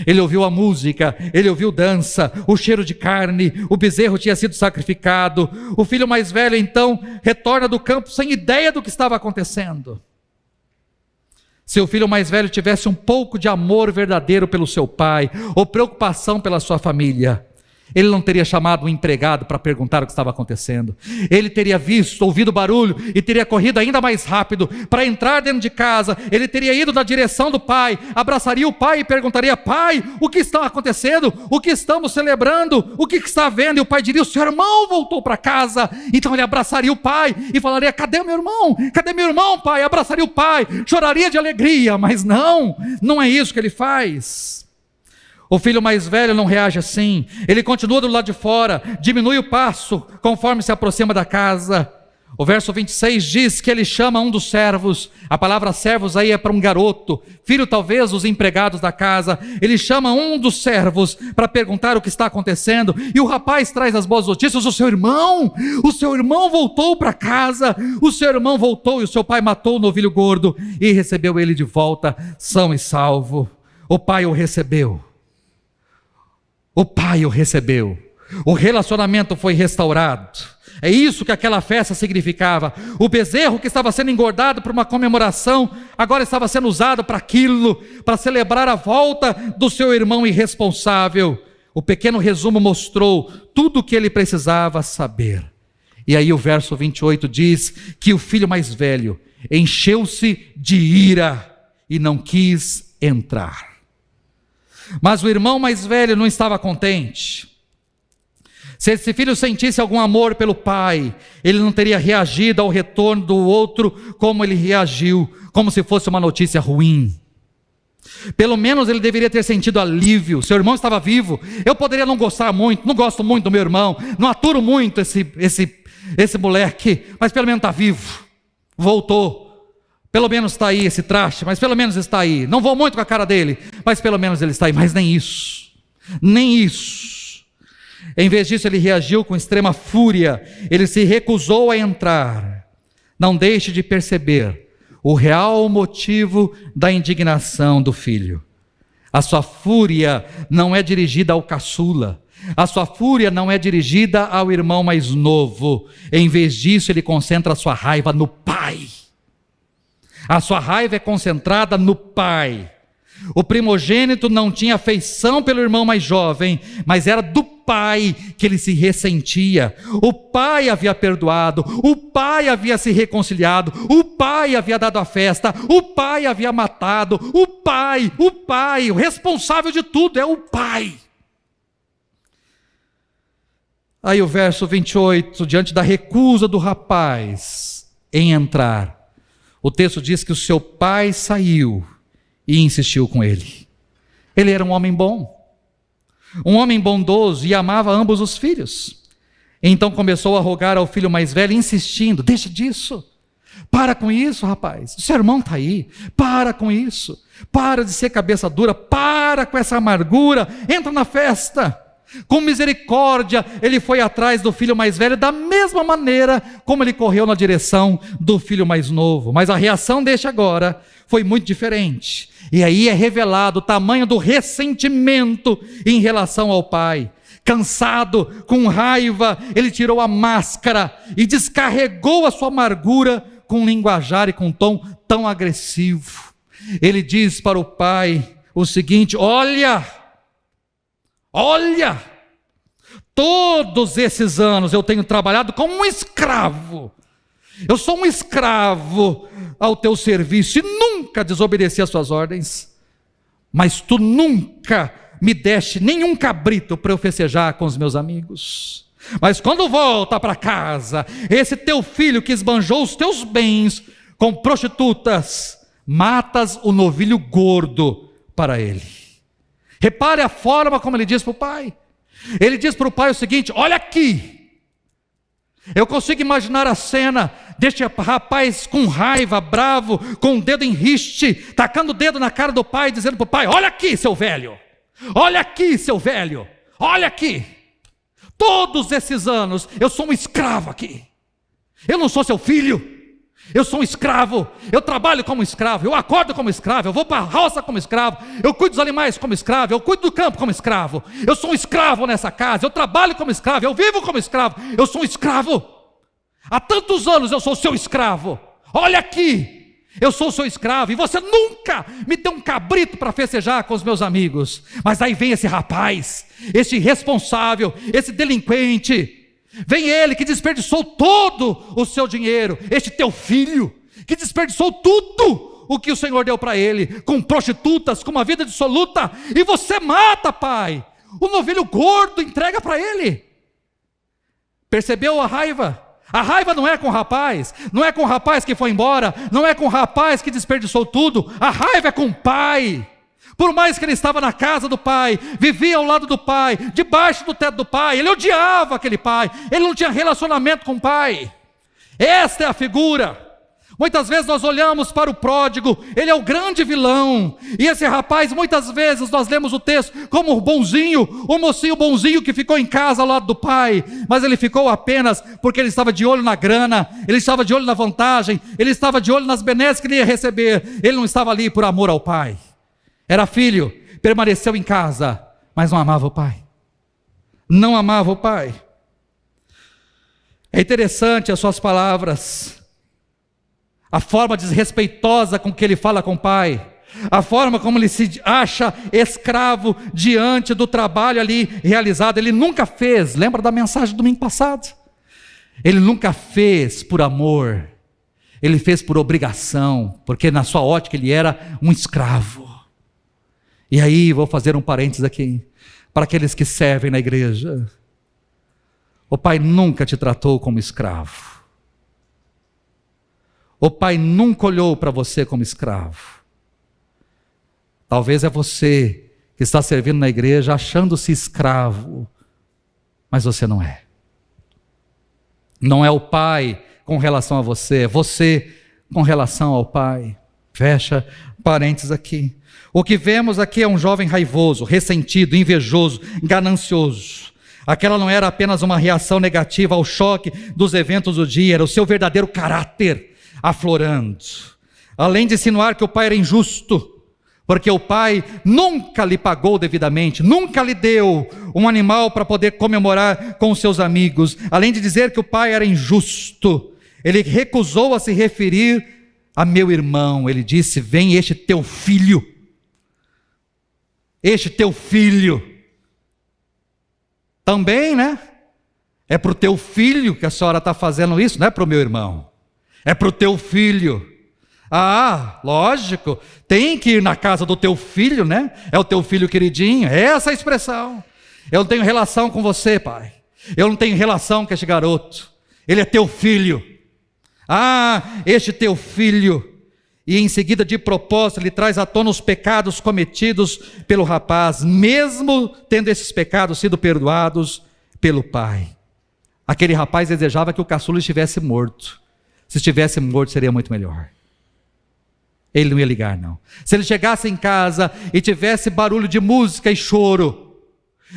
ele ouviu a música, ele ouviu dança, o cheiro de carne, o bezerro tinha sido sacrificado. O filho mais velho então retorna do campo sem ideia do que estava acontecendo. Se o filho mais velho tivesse um pouco de amor verdadeiro pelo seu pai, ou preocupação pela sua família, ele não teria chamado um empregado para perguntar o que estava acontecendo. Ele teria ouvido o barulho e teria corrido ainda mais rápido para entrar dentro de casa. Ele teria ido na direção do pai, abraçaria o pai e perguntaria: pai, o que está acontecendo? O que estamos celebrando? O que está havendo? E o pai diria: o seu irmão voltou para casa. Então ele abraçaria o pai e falaria: cadê o meu irmão? Cadê meu irmão, pai? Abraçaria o pai, choraria de alegria. Mas não é isso que ele faz. O filho mais velho não reage assim. Ele continua do lado de fora, diminui o passo conforme se aproxima da casa. O verso 26 diz que ele chama um dos servos. A palavra servos aí é para um garoto, filho talvez dos empregados da casa. Ele chama um dos servos para perguntar o que está acontecendo, e o rapaz traz as boas notícias: o seu irmão voltou para casa, o seu irmão voltou, e o seu pai matou o novilho gordo e recebeu ele de volta são e salvo. O pai o recebeu. O pai o recebeu, o relacionamento foi restaurado. É isso que aquela festa significava. O bezerro que estava sendo engordado para uma comemoração, agora estava sendo usado para aquilo, para celebrar a volta do seu irmão irresponsável. O pequeno resumo mostrou tudo o que ele precisava saber. E aí o verso 28 diz que o filho mais velho encheu-se de ira e não quis entrar. Mas o irmão mais velho não estava contente. Se esse filho sentisse algum amor pelo pai, ele não teria reagido ao retorno do outro como ele reagiu, como se fosse uma notícia ruim. Pelo menos ele deveria ter sentido alívio. Seu irmão estava vivo. Eu poderia não gostar muito, não gosto muito do meu irmão, não aturo muito esse moleque, mas pelo menos está vivo. Voltou. Pelo menos está aí esse traste, mas pelo menos está aí. Não vou muito com a cara dele, mas pelo menos ele está aí. Mas nem isso. Nem isso. Em vez disso, ele reagiu com extrema fúria. Ele se recusou a entrar. Não deixe de perceber o real motivo da indignação do filho. A sua fúria não é dirigida ao caçula. A sua fúria não é dirigida ao irmão mais novo. Em vez disso, ele concentra a sua raiva no pai. A sua raiva é concentrada no pai. O primogênito não tinha afeição pelo irmão mais jovem, mas era do pai que ele se ressentia. O pai havia perdoado, o pai havia se reconciliado, o pai havia dado a festa, o pai havia matado, o pai, o responsável de tudo é o pai. Aí o verso 28, diante da recusa do rapaz em entrar, o texto diz que o seu pai saiu e insistiu com ele. Ele era um homem bom, um homem bondoso e amava ambos os filhos. Então começou a rogar ao filho mais velho, insistindo: deixa disso, para com isso, rapaz, o seu irmão está aí, para com isso, para de ser cabeça dura, para com essa amargura, entra na festa. Com misericórdia, ele foi atrás do filho mais velho, da mesma maneira como ele correu na direção do filho mais novo. Mas a reação deste agora foi muito diferente. E aí é revelado o tamanho do ressentimento em relação ao pai. Cansado, com raiva, ele tirou a máscara e descarregou a sua amargura com linguajar e com tom tão agressivo. Ele diz para o pai o seguinte: olha, todos esses anos eu tenho trabalhado como um escravo. Eu sou um escravo ao teu serviço e nunca desobedeci às suas ordens. Mas tu nunca me deste nenhum cabrito para eu festejar com os meus amigos. Mas quando volta para casa, esse teu filho que esbanjou os teus bens com prostitutas, matas o novilho gordo para ele. Repare a forma como ele diz para o pai. Ele diz para o pai o seguinte: olha aqui. Eu consigo imaginar a cena deste rapaz com raiva, bravo, com o dedo em riste, tacando o dedo na cara do pai, dizendo para o pai: olha aqui, seu velho. Olha aqui, seu velho. Olha aqui. Todos esses anos eu sou um escravo aqui. Eu não sou seu filho. Eu sou um escravo, eu trabalho como escravo, eu acordo como escravo, eu vou para a roça como escravo, eu cuido dos animais como escravo, eu cuido do campo como escravo, eu sou um escravo nessa casa, eu trabalho como escravo, eu vivo como escravo, eu sou um escravo. Há tantos anos eu sou seu escravo. Olha aqui, eu sou seu escravo e você nunca me deu um cabrito para festejar com os meus amigos. Mas aí vem esse rapaz, esse irresponsável, esse delinquente. Vem ele que desperdiçou todo o seu dinheiro, este teu filho, que desperdiçou tudo o que o Senhor deu para ele, com prostitutas, com uma vida dissoluta, e você mata, pai, o novilho gordo, entrega para ele. Percebeu a raiva? A raiva não é com o rapaz, não é com o rapaz que foi embora, não é com o rapaz que desperdiçou tudo, a raiva é com o pai. Por mais que ele estava na casa do pai, vivia ao lado do pai, debaixo do teto do pai, ele odiava aquele pai, ele não tinha relacionamento com o pai. Esta é a figura. Muitas vezes nós olhamos para o pródigo, ele é o grande vilão, e esse rapaz, muitas vezes nós lemos o texto como o bonzinho, o mocinho bonzinho que ficou em casa ao lado do pai, mas ele ficou apenas porque ele estava de olho na grana, ele estava de olho na vantagem, ele estava de olho nas benesses que ele ia receber, ele não estava ali por amor ao pai. Era filho, permaneceu em casa, mas não amava o pai. Não amava o pai. É interessante as suas palavras, a forma desrespeitosa com que ele fala com o pai, a forma como ele se acha escravo diante do trabalho ali realizado. Ele nunca fez, lembra da mensagem do domingo passado? Ele nunca fez por amor, ele fez por obrigação, porque na sua ótica ele era um escravo. E aí, vou fazer um parênteses aqui, para aqueles que servem na igreja. O pai nunca te tratou como escravo. O pai nunca olhou para você como escravo. Talvez é você que está servindo na igreja achando-se escravo, mas você não é. Não é o Pai com relação a você, é você com relação ao Pai. Fecha parênteses aqui. O que vemos aqui é um jovem raivoso, ressentido, invejoso, ganancioso. Aquela não era apenas uma reação negativa ao choque dos eventos do dia, era o seu verdadeiro caráter aflorando. Além de insinuar que o pai era injusto, porque o pai nunca lhe pagou devidamente, nunca lhe deu um animal para poder comemorar com os seus amigos. Além de dizer que o pai era injusto, ele recusou a se referir a meu irmão. Ele disse: vem este teu filho. Este teu filho. Também, né? É para o teu filho que a senhora está fazendo isso, não é para o meu irmão. É para o teu filho. Ah, lógico, tem que ir na casa do teu filho, né? É o teu filho queridinho, é essa a expressão. Eu não tenho relação com você, pai. Eu não tenho relação com este garoto. Ele é teu filho. Ah, este teu filho. E em seguida, de propósito, ele traz à tona os pecados cometidos pelo rapaz, mesmo tendo esses pecados sido perdoados pelo pai. Aquele rapaz desejava que o caçula estivesse morto. Se estivesse morto, seria muito melhor. Ele não ia ligar, não. Se ele chegasse em casa e tivesse barulho de música e choro,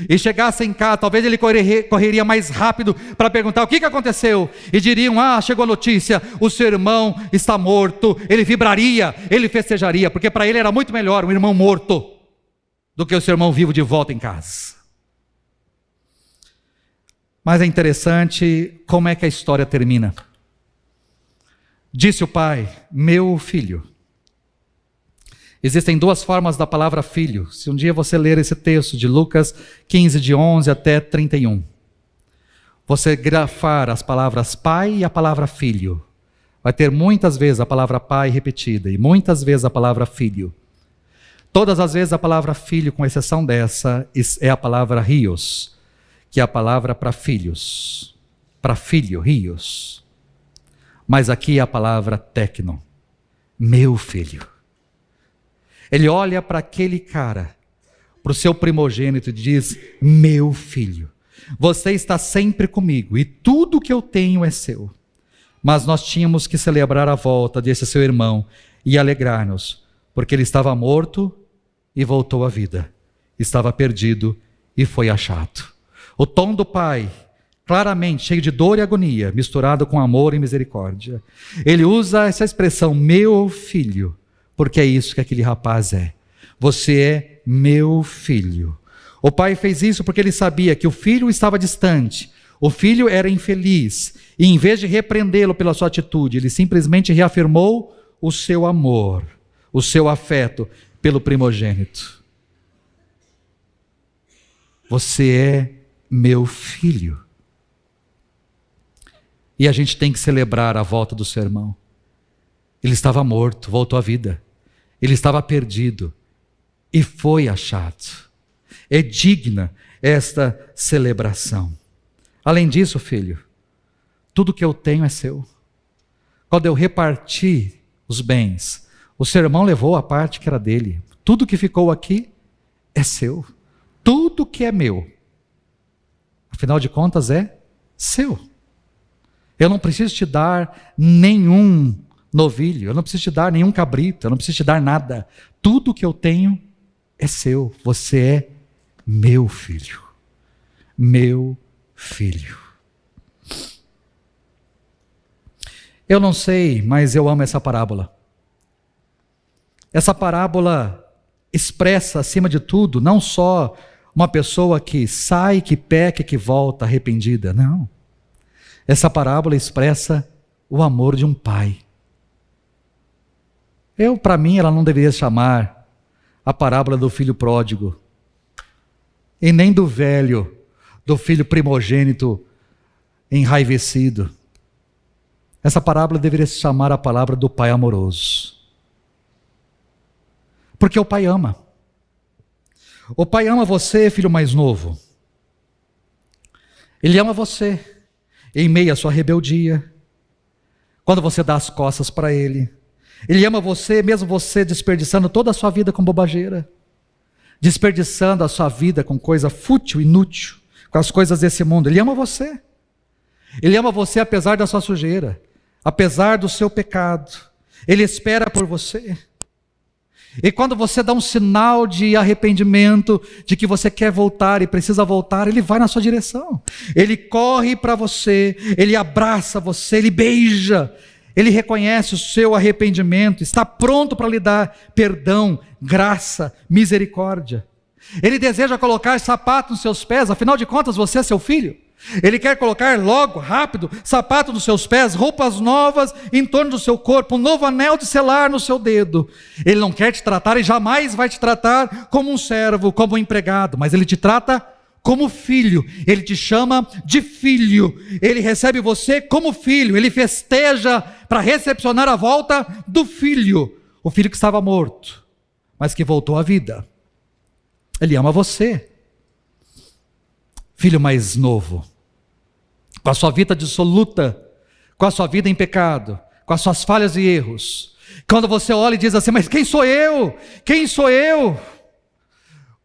e chegasse em casa, talvez ele correria mais rápido para perguntar o que aconteceu, e diriam: ah, chegou a notícia, o seu irmão está morto. Ele vibraria, ele festejaria, porque para ele era muito melhor um irmão morto do que o seu irmão vivo de volta em casa. Mas é interessante como é que a história termina. Disse o pai: meu filho. Existem duas formas da palavra filho. Se um dia você ler esse texto de Lucas 15, de 11 até 31, você grafar as palavras pai e a palavra filho, vai ter muitas vezes a palavra pai repetida e muitas vezes a palavra filho. Todas as vezes a palavra filho, com exceção dessa, é a palavra rios, que é a palavra para filhos, para filho, rios. Mas aqui é a palavra tecno, meu filho. Ele olha para aquele cara, para o seu primogênito, e diz: meu filho, você está sempre comigo e tudo que eu tenho é seu. Mas nós tínhamos que celebrar a volta desse seu irmão e alegrar-nos, porque ele estava morto e voltou à vida, estava perdido e foi achado. O tom do pai, claramente cheio de dor e agonia, misturado com amor e misericórdia. Ele usa essa expressão, meu filho, porque é isso que aquele rapaz é. Você é meu filho. O pai fez isso porque ele sabia que o filho estava distante, o filho era infeliz, e em vez de repreendê-lo pela sua atitude, ele simplesmente reafirmou o seu amor, o seu afeto pelo primogênito. Você é meu filho. E a gente tem que celebrar a volta do seu irmão. Ele estava morto, voltou à vida. Ele estava perdido e foi achado. É digna esta celebração. Além disso, filho, tudo que eu tenho é seu. Quando eu reparti os bens, o seu irmão levou a parte que era dele. Tudo que ficou aqui é seu. Tudo que é meu, afinal de contas, é seu. Eu não preciso te dar nenhum novilho, eu não preciso te dar nenhum cabrito, eu não preciso te dar nada. Tudo que eu tenho é seu. Você é meu filho. Meu filho. Eu não sei, mas eu amo essa parábola. Essa parábola expressa, acima de tudo, não só uma pessoa que sai, que peca, que volta arrependida. Não. Essa parábola expressa o amor de um pai. Para mim, ela não deveria chamar a parábola do filho pródigo, e nem do velho, do filho primogênito enraivecido. Essa parábola deveria se chamar a palavra do pai amoroso. Porque o pai ama. O pai ama você, filho mais novo. Ele ama você em meio à sua rebeldia, quando você dá as costas para ele. Ele ama você, mesmo você desperdiçando toda a sua vida com bobageira, desperdiçando a sua vida com coisa fútil, inútil, com as coisas desse mundo. Ele ama você. Ele ama você apesar da sua sujeira, apesar do seu pecado. Ele espera por você. E quando você dá um sinal de arrependimento, de que você quer voltar e precisa voltar, Ele vai na sua direção. Ele corre para você, Ele abraça você, Ele beija, Ele reconhece o seu arrependimento, está pronto para lhe dar perdão, graça, misericórdia. Ele deseja colocar sapato nos seus pés, afinal de contas você é seu filho. Ele quer colocar logo, rápido, sapato nos seus pés, roupas novas em torno do seu corpo, um novo anel de selar no seu dedo. Ele não quer te tratar e jamais vai te tratar como um servo, como um empregado, mas Ele te trata como filho. Ele te chama de filho. Ele recebe você como filho. Ele festeja para recepcionar a volta do filho. O filho que estava morto, mas que voltou à vida. Ele ama você. Filho mais novo, com a sua vida dissoluta, com a sua vida em pecado, com as suas falhas e erros. Quando você olha e diz assim, mas quem sou eu? Quem sou eu?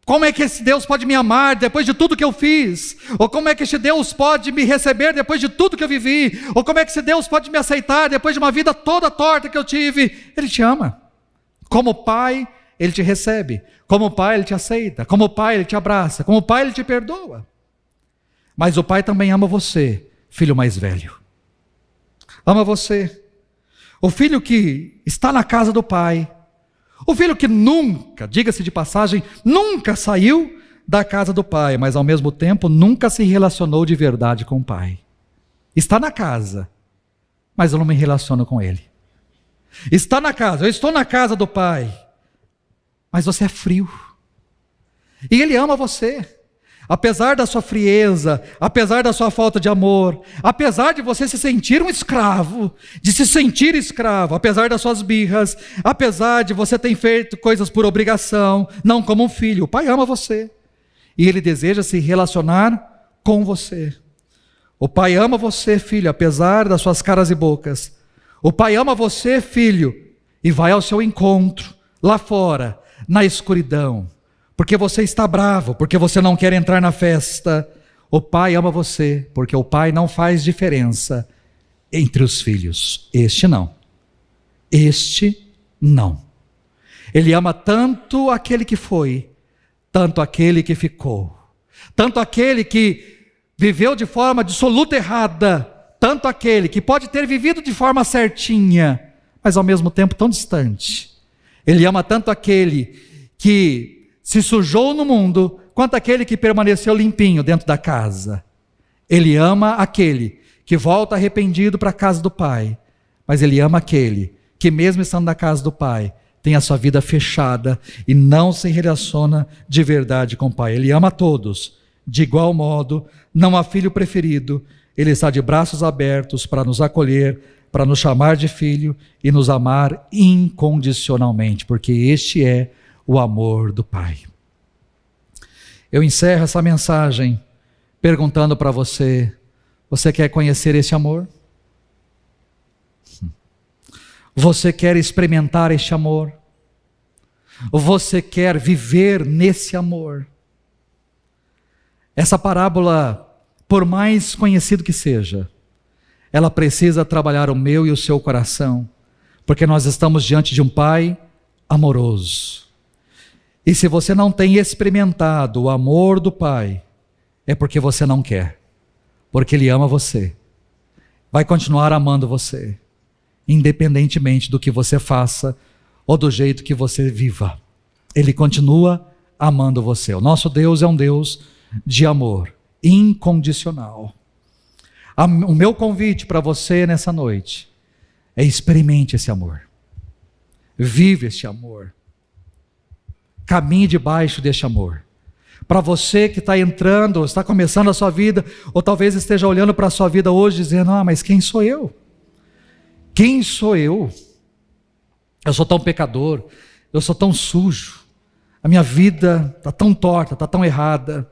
Como é que esse Deus pode me amar depois de tudo que eu fiz? Ou como é que esse Deus pode me receber depois de tudo que eu vivi? Ou como é que esse Deus pode me aceitar depois de uma vida toda torta que eu tive? Ele te ama. Como pai, Ele te recebe. Como pai, Ele te aceita. Como pai, Ele te abraça. Como pai, Ele te perdoa. Mas o pai também ama você, filho mais velho. Ama você. O filho que está na casa do pai. O filho que nunca, diga-se de passagem, nunca saiu da casa do pai, mas ao mesmo tempo nunca se relacionou de verdade com o pai. Está na casa, mas eu não me relaciono com ele. Está na casa, eu estou na casa do pai, mas você é frio. E ele ama você. Apesar da sua frieza, apesar da sua falta de amor, apesar de você se sentir um escravo, apesar das suas birras, apesar de você ter feito coisas por obrigação, não como um filho, o pai ama você. E ele deseja se relacionar com você. O pai ama você, filho, apesar das suas caras e bocas. O pai ama você, filho, e vai ao seu encontro, lá fora, na escuridão. Porque você está bravo, porque você não quer entrar na festa. O pai ama você, porque o pai não faz diferença entre os filhos. Este não. Ele ama tanto aquele que foi, tanto aquele que ficou, tanto aquele que viveu de forma dissoluta errada, tanto aquele que pode ter vivido de forma certinha, mas ao mesmo tempo tão distante. Ele ama tanto aquele que se sujou no mundo, quanto aquele que permaneceu limpinho dentro da casa. Ele ama aquele que volta arrependido para a casa do pai, mas ele ama aquele que mesmo estando na casa do pai, tem a sua vida fechada e não se relaciona de verdade com o pai. Ele ama a todos, de igual modo, não há filho preferido, ele está de braços abertos para nos acolher, para nos chamar de filho e nos amar incondicionalmente, porque este é o amor do Pai. Eu encerro essa mensagem perguntando para você: você quer conhecer esse amor? Você quer experimentar este amor? Você quer viver nesse amor? Essa parábola, por mais conhecido que seja, ela precisa trabalhar o meu e o seu coração, porque nós estamos diante de um Pai amoroso. E se você não tem experimentado o amor do Pai, é porque você não quer, porque Ele ama você, vai continuar amando você, independentemente do que você faça ou do jeito que você viva. Ele continua amando você. O nosso Deus é um Deus de amor incondicional. O meu convite para você nessa noite é: experimente esse amor, vive esse amor, caminhe debaixo deste amor. Para você que está entrando, está começando a sua vida, ou talvez esteja olhando para a sua vida hoje dizendo: mas quem sou eu? Quem sou eu? Eu sou tão pecador, eu sou tão sujo, a minha vida está tão torta, está tão errada.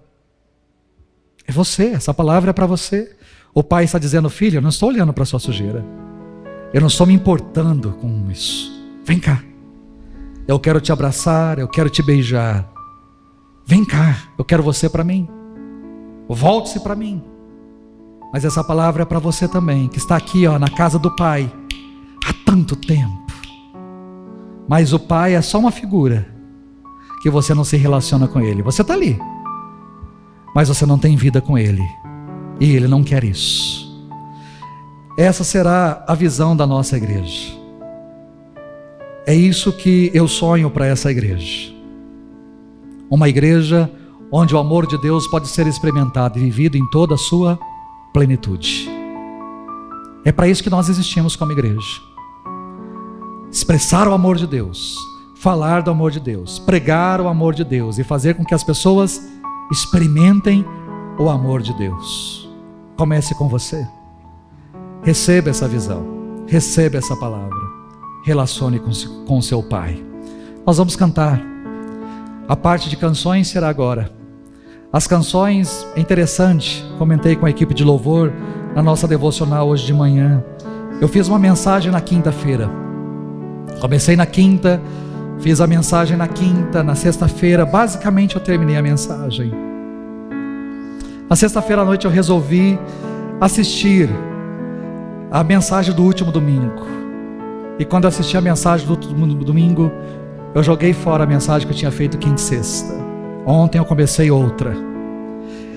É você, essa palavra é para você. O Pai está dizendo: filho, eu não estou olhando para a sua sujeira, eu não estou me importando com isso. Vem cá. Eu quero te abraçar, eu quero te beijar. Vem cá, eu quero você para mim. Volte-se para mim. Mas essa palavra é para você também, que está aqui, ó, na casa do Pai há tanto tempo. Mas o Pai é só uma figura, que você não se relaciona com Ele. Você está ali, mas você não tem vida com Ele, e Ele não quer isso. Essa será a visão da nossa igreja. É isso que eu sonho para essa igreja. Uma igreja onde o amor de Deus pode ser experimentado e vivido em toda a sua plenitude. É para isso que nós existimos como igreja. Expressar o amor de Deus, falar do amor de Deus, pregar o amor de Deus e fazer com que as pessoas experimentem o amor de Deus. Comece com você. Receba essa visão, receba essa palavra, relacione com seu Pai. Nós vamos cantar. A parte de canções será agora. As canções, é interessante, comentei com a equipe de louvor na nossa devocional hoje de manhã. Eu fiz uma mensagem na quinta-feira. Comecei na quinta, fiz a mensagem na quinta, na sexta-feira, basicamente eu terminei a mensagem. Na sexta-feira à noite eu resolvi assistir a mensagem do último domingo. E quando eu assisti a mensagem do último domingo, eu joguei fora a mensagem que eu tinha feito quinta e sexta. Ontem eu comecei outra.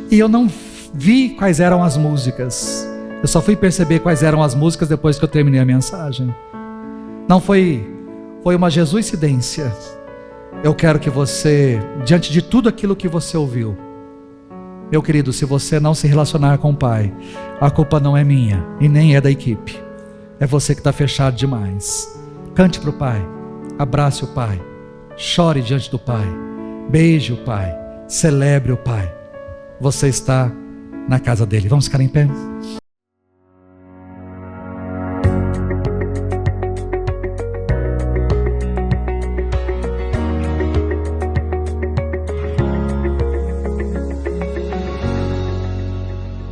E eu não vi quais eram as músicas. Eu só fui perceber quais eram as músicas depois que eu terminei a mensagem. Não foi uma jesuicidência. Eu quero que você, diante de tudo aquilo que você ouviu, meu querido, se você não se relacionar com o Pai, a culpa não é minha e nem é da equipe. É você que está fechado demais. Cante para o Pai, abrace o Pai, chore diante do Pai, beije o Pai, celebre o Pai. Você está na casa dele. Vamos ficar em pé?